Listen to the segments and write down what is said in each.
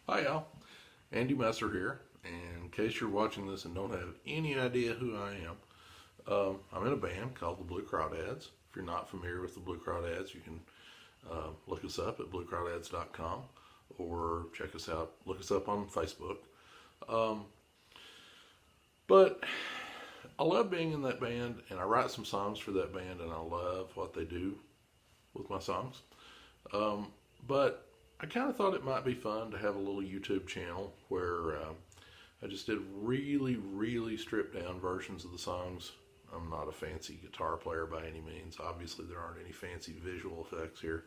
Hi y'all, Andy Messer here. And in case you're watching this and don't have any idea who I am, I'm in a band called the Blue Crawdads. If you're not familiar with the Blue Crawdads, you can look us up at bluecrawdads.com or check us out, look us up on Facebook. Um, but I love being in that band, and I write some songs for that band, and I love what they do with my songs. Um, but I kind of thought it might be fun to have a little YouTube channel where I just did really, really stripped down versions of the songs. I'm not a fancy guitar player by any means. Obviously, there aren't any fancy visual effects here.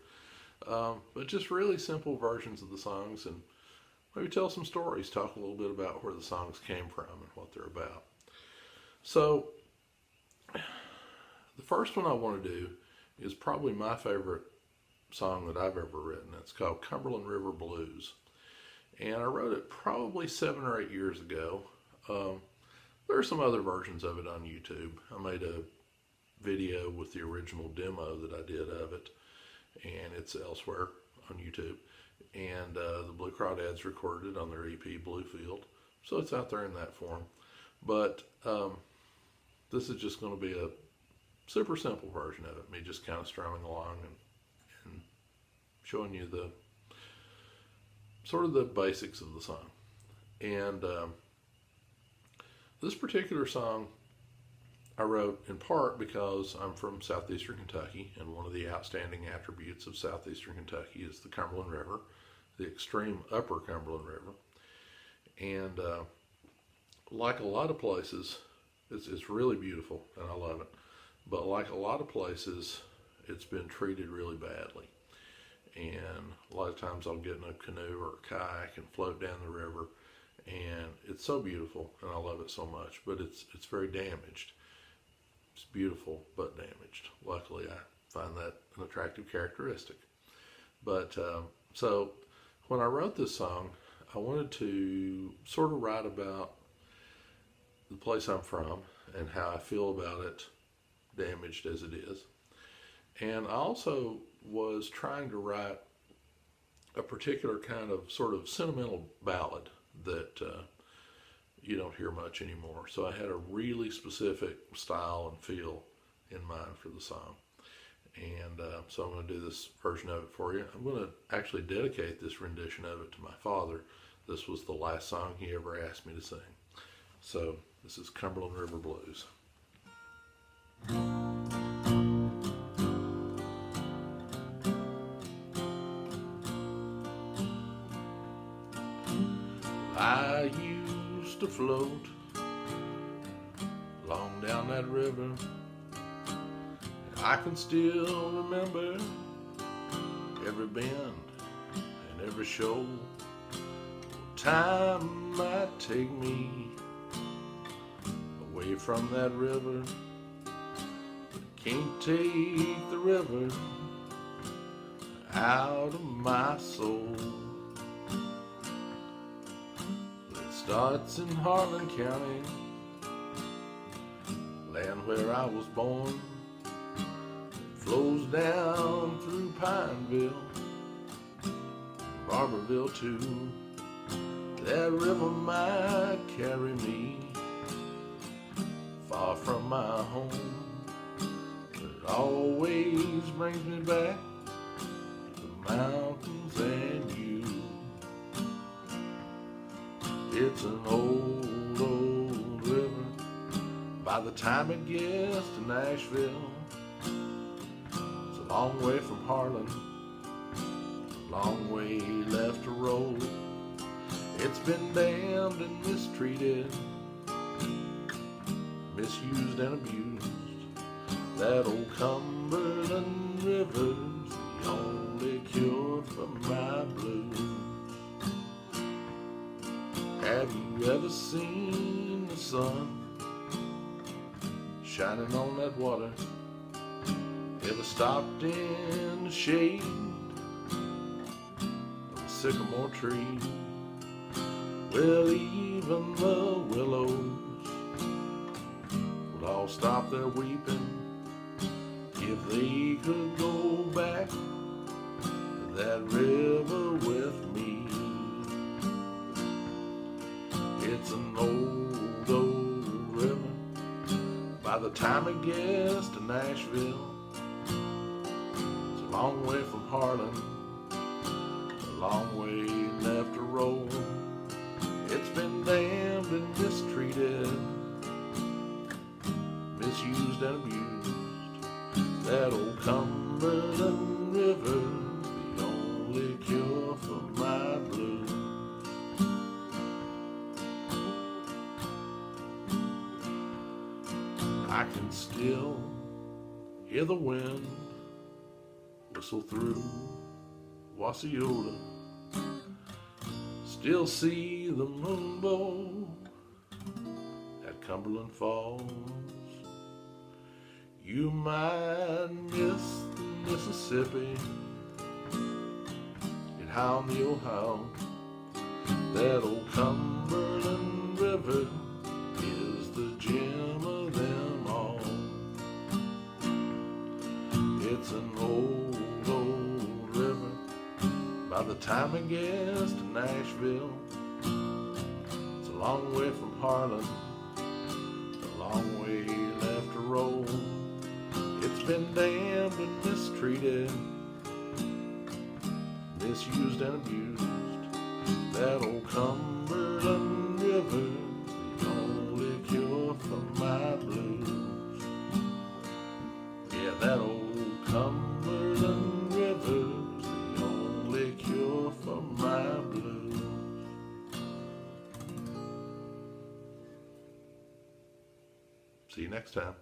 But just really simple versions of the songs, and maybe tell some stories, talk a little bit about where the songs came from and what they're about. So, the first one I want to do is probably my favorite song that I've ever written. It's called Cumberland River Blues. And I wrote it probably 7 or 8 years ago. There are some other versions of it on YouTube. I made a video with the original demo that I did of it, and it's elsewhere on YouTube. And the Blue Crawdads recorded it on their EP Bluefield, so it's out there in that form. But this is just going to be a super simple version of it, me just kind of strumming along and showing you the sort of the basics of the song. And this particular song I wrote in part because I'm from southeastern Kentucky, and one of the outstanding attributes of southeastern Kentucky is the Cumberland River, the extreme upper Cumberland River. And like a lot of places, it's really beautiful and I love it. But like a lot of places, it's been treated really badly. And a lot of times I'll get in a canoe or a kayak and float down the river, and it's so beautiful and I love it so much, but it's very damaged. It's beautiful but damaged. Luckily, I find that an attractive characteristic. But so when I wrote this song, I wanted to sort of write about the place I'm from and how I feel about it, damaged as it is. And I also was trying to write a particular kind of sort of sentimental ballad that you don't hear much anymore. So I had a really specific style and feel in mind for the song. And so I'm going to do this version of it for you. I'm going to actually dedicate this rendition of it to my father. This was the last song he ever asked me to sing. So this is Cumberland River Blues. I used to float along down that river. I can still remember every bend and every shoal. Time might take me away from that river, but can't take the river out of my soul. Starts in Harlan County, land where I was born. Flows down through Pineville, Barberville too. That river might carry me far from my home, but it always brings me back to the mountains and you. It's an old, old river. By the time it gets to Nashville, it's a long way from Harlan, a long way left to roll. It's been damned and mistreated, misused and abused. That old Cumberland River's the only cure for my blues. Have you ever seen the sun shining on that water? Ever stopped in the shade of a sycamore tree? Well, even the willows would all stop their weeping if they could go back to that river with me. It's an old, old river. By the time it gets to Nashville, it's a long way from Harlan, a long way left to roll. It's been damned and mistreated, misused and abused. That old Cumberland River, the only cure for my blues. I can still hear the wind whistle through Wassiola. Still see the moonbow at Cumberland Falls. You might miss the Mississippi and hound the Ohio. That old Cumberland River is the gem of them all. It's an old, old river. By the time it gets to Nashville, it's a long way from Harlan, a long way left to roll. It's been damned and mistreated, misused and abused. That old Cumberland River, the only cure for my blues. Yeah, that old Cumberland River's the only cure for my blues. See you next time.